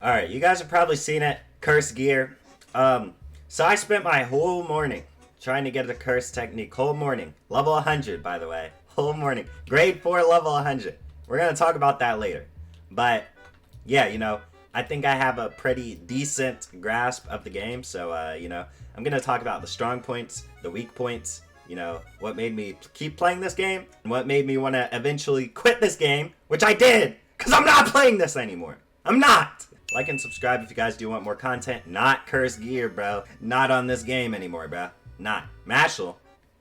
Alright, you guys have probably seen it. Curse gear. So I spent my whole morning trying to get the curse technique. Whole morning. Level 100, by the way. Whole morning. Grade 4, level 100. We're going to talk about that later. But, yeah, you know, I think I have a pretty decent grasp of the game. So, you know, I'm going to talk about the strong points, the weak points, you know, what made me keep playing this game, and what made me want to eventually quit this game, which I did, because I'm not playing this anymore. I'm not! Like and subscribe if you guys do want more content. Not curse gear, bro. Not on this game anymore, bro. Not. Mashal.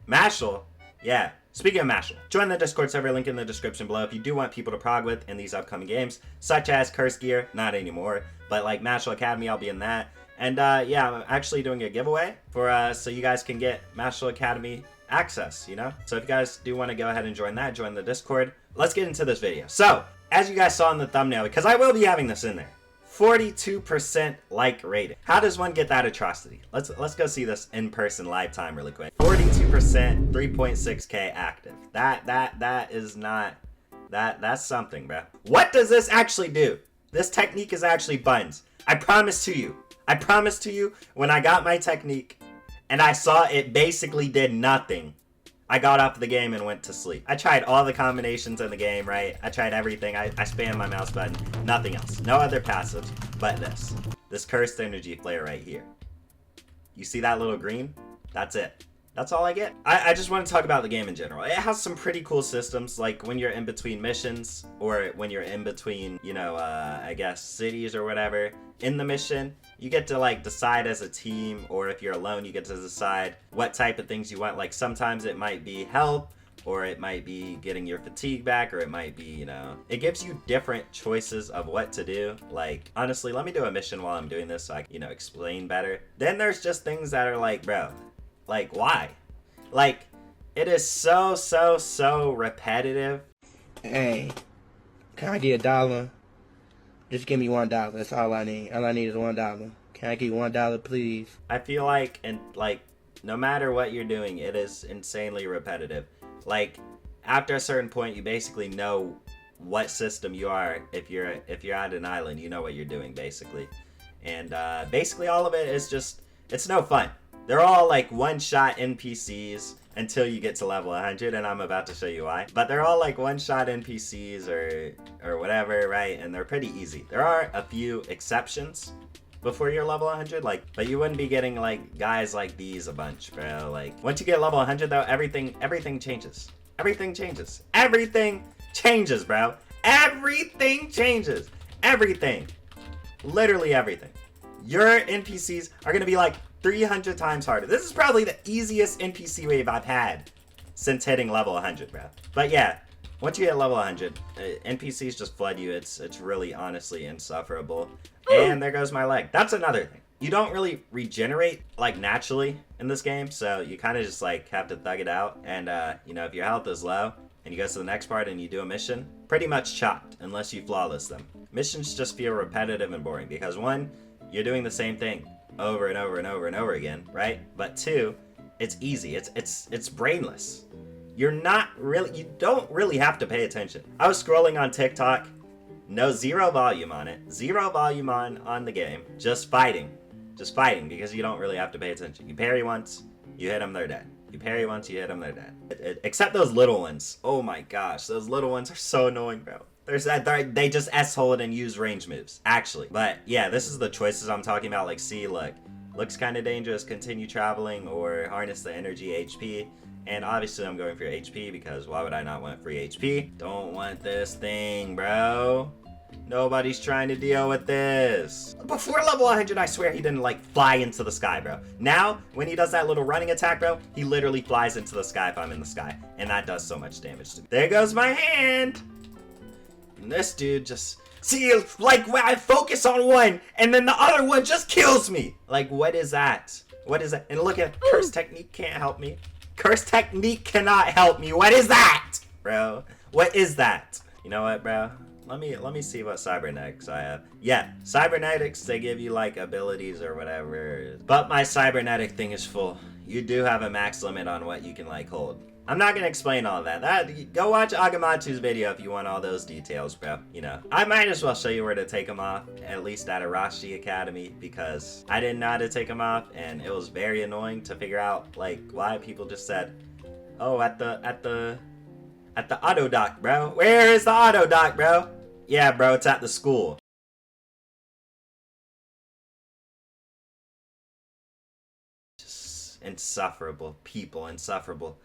Mashal? Yeah. Speaking of Mashal, join the Discord server, link in the description below if you do want people to prog with in these upcoming games, such as Curse Gear, not anymore, but like Mashal Academy, I'll be in that. And yeah, I'm actually doing a giveaway for so you guys can get Mashal Academy access, you know? So if you guys do want to go ahead and join that, join the Discord. Let's get into this video. So, as you guys saw in the thumbnail, because I will be having this in there, 42% like rating. How does one get that atrocity? Let's go see this in person live time really quick. 42%, 3.6k active. That is not that's something, bro. What does this actually do? This technique is actually buns. I promise to you, when I got my technique and I saw it basically did nothing, I got off the game and went to sleep. I tried all the combinations in the game, right? I tried everything. I spammed my mouse button. Nothing else. No other passives but this. This cursed energy flare right here. You see that little green? That's it. That's all I get. I just want to talk about the game in general. It has some pretty cool systems, like when you're in between missions, or when you're in between, you know, I guess cities or whatever. In the mission, you get to like decide as a team, or if you're alone, you get to decide what type of things you want. Like sometimes it might be health, or it might be getting your fatigue back, or it might be, you know, it gives you different choices of what to do. Like, honestly, let me do a mission while I'm doing this so I can, you know, explain better. Then there's just things that are like, bro, like, why? Like, it is so repetitive. Hey, can I get $1? Just give me $1. That's all I need. All I need is $1. Can I get $1, please? I feel like, and like, no matter what you're doing, it is insanely repetitive. Like, after a certain point, you basically know what system you are. If you're at an island, you know what you're doing, basically. And basically all of it is just, it's no fun. They're all like one-shot NPCs until you get to level 100, and I'm about to show you why. But they're all like one-shot NPCs or whatever, right? And they're pretty easy. There are a few exceptions before you're level 100, like, but you wouldn't be getting like guys like these a bunch, bro. Like, once you get level 100 though, everything changes. Everything changes. Everything changes, bro. Everything changes. Everything. Literally everything. Your NPCs are gonna be like 300 times harder. This is probably the easiest NPC wave I've had since hitting level 100, bro. But yeah, once you hit level 100, NPCs just flood you. It's really honestly insufferable. And there goes my leg. That's another thing. You don't really regenerate like naturally in this game, so you kind of just like have to thug it out. And you know, if your health is low and you go to the next part and you do a mission, pretty much chopped unless you flawless them. Missions just feel repetitive and boring because one, you're doing the same thing over and over and over and over again, right? But two, it's easy. It's brainless. You don't really have to pay attention. I was scrolling on TikTok, zero volume on it, zero volume on the game, just fighting because you don't really have to pay attention. You parry once, you hit them, they're dead. You parry once, you hit them, they're dead. Except those little ones. Oh my gosh, those little ones are so annoying, bro. They just S-hold and use range moves, actually. But yeah, this is the choices I'm talking about. Like, see, look, looks kind of dangerous, continue traveling, or harness the energy HP. And obviously I'm going for HP because why would I not want free HP? Don't want this thing, bro. Nobody's trying to deal with this. Before level 100, I swear he didn't like fly into the sky, bro. Now, when he does that little running attack, bro, he literally flies into the sky if I'm in the sky. And that does so much damage to me. There goes my hand. And this dude just, see, like, when I focus on one, and then the other one just kills me. Like, what is that? What is that? And look at Curse Technique can't help me. Curse Technique cannot help me. What is that? Bro, what is that? You know what, bro? Let me see what Cybernetics I have. Yeah, Cybernetics, they give you, like, abilities or whatever. But my Cybernetic thing is full. You do have a max limit on what you can, like, hold. I'm not gonna explain all of that. Go watch Agamatu's video if you want all those details, bro. You know, I might as well show you where to take them off, at least at Arashi Academy, because I didn't know how to take them off, and it was very annoying to figure out like why people just said, "Oh, at the auto dock, bro. Where is the auto dock, bro?" Yeah, bro, it's at the school. Just insufferable people, insufferable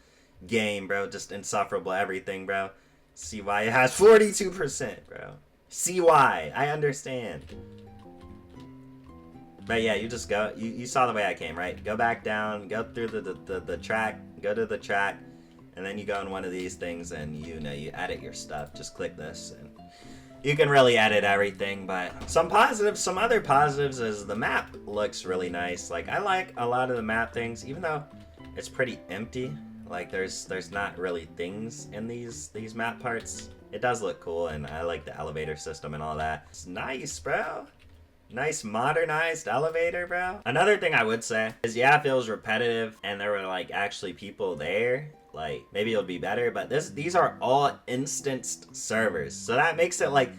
game, bro. Just insufferable everything, bro. See why it has 42%, bro. See why. I understand. But yeah, you just go. You saw the way I came, right? Go back down, go through the track, go to the track, and then you go in one of these things and you edit your stuff. Just click this and you can really edit everything. But some other positives is the map looks really nice. Like, I like a lot of the map things, even though it's pretty empty. Like, there's not really things in these map parts. It does look cool, and I like the elevator system and all that. It's nice, bro. Nice modernized elevator, bro. Another thing I would say is, yeah, if it was repetitive and there were like actually people there, like maybe it would be better. But these are all instanced servers, so that makes it like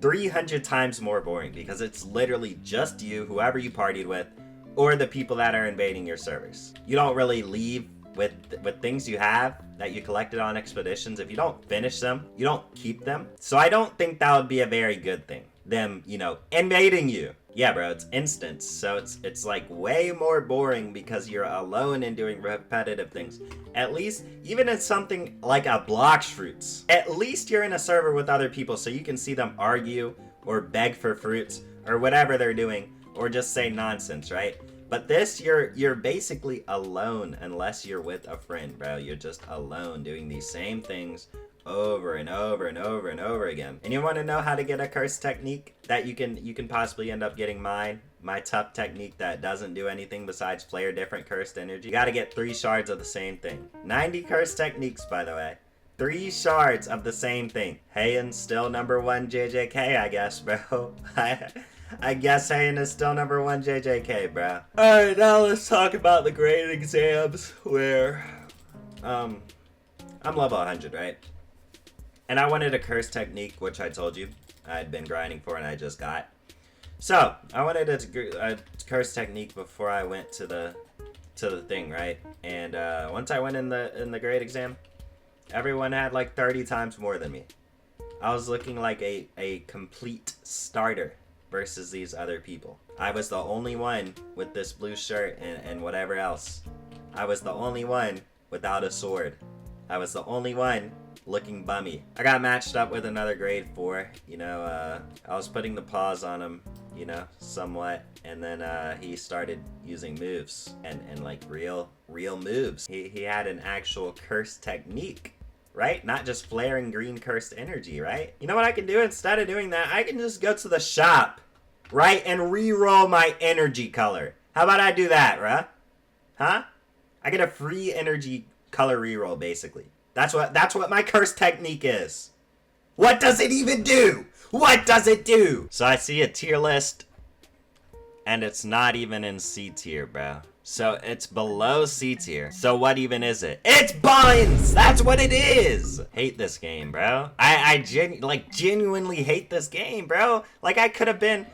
300 times more boring, because it's literally just you, whoever you partied with, or the people that are invading your servers. You don't really leave with things you have that you collected on expeditions. If you don't finish them, you don't keep them. So I don't think that would be a very good thing, them, you know, invading you. Yeah, bro, it's instance, so it's like way more boring because you're alone and doing repetitive things. At least, even in something like a Blox Fruits, at least you're in a server with other people so you can see them argue or beg for fruits or whatever they're doing, or just say nonsense, right? But this, you're basically alone unless you're with a friend, bro. You're just alone doing these same things over and over and over and over again. And you want to know how to get a curse technique that you can possibly end up getting my tough technique that doesn't do anything besides flare different cursed energy? You got to get 3 shards of the same thing. 90 curse techniques, by the way. 3 shards of the same thing. Heian still #1 JJK, I guess, bro. I guess Heian is still #1 JJK, bro. Alright, now let's talk about the grade exams where I'm level 100, right? And I wanted a curse technique, which I told you I'd been grinding for and I just got. So, I wanted a curse technique before I went to the thing, right? And once I went in the grade exam, everyone had like 30 times more than me. I was looking like a complete starter versus these other people. I was the only one with this blue shirt and whatever else. I was the only one without a sword. I was the only one looking bummy. I got matched up with another grade 4, you know, I was putting the pause on him, you know, somewhat, and then he started using moves, and like real moves. He had an actual curse technique, right? Not just flaring green cursed energy, right? You know what I can do instead of doing that? I can just go to the shop, right, and re-roll my energy color. How about I do that, bruh? Huh? I get a free energy color reroll, basically. That's what my curse technique is. What does it even do? What does it do? So I see a tier list, and it's not even in C tier, bro. So it's below C tier. So what even is it? It's buns! That's what it is! Hate this game, bro. I genuinely hate this game, bro. Like, I could have been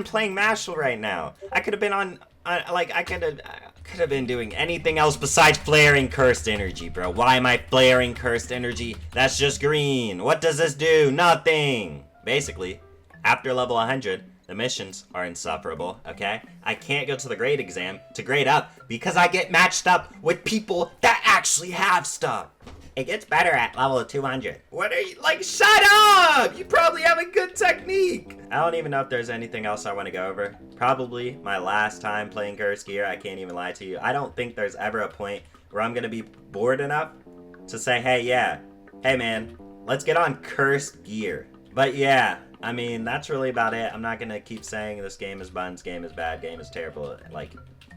playing Mashal right now. I could have been I could have been doing anything else besides flaring cursed energy, bro. Why am I flaring cursed energy? That's just green. What does this do? Nothing. Basically, after level 100, the missions are insufferable, okay? I can't go to the grade exam to grade up because I get matched up with people that actually have stuff. It gets better at level 200. What are you, like, shut up! You probably have a good technique! I don't even know if there's anything else I want to go over. Probably my last time playing Curse Gear, I can't even lie to you. I don't think there's ever a point where I'm going to be bored enough to say, hey man, let's get on Curse Gear. But yeah, I mean, that's really about it. I'm not going to keep saying this game is buns, game is bad, game is terrible, like,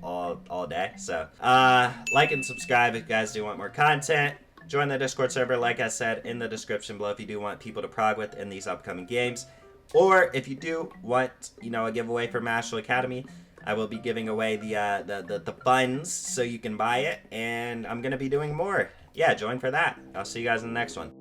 all day. So, like and subscribe if you guys do want more content. Join the Discord server, like I said, in the description below if you do want people to prog with in these upcoming games. Or if you do want, you know, a giveaway for Mashal Academy, I will be giving away the funds so you can buy it. And I'm going to be doing more yeah, join for that. I'll see you guys in the next one.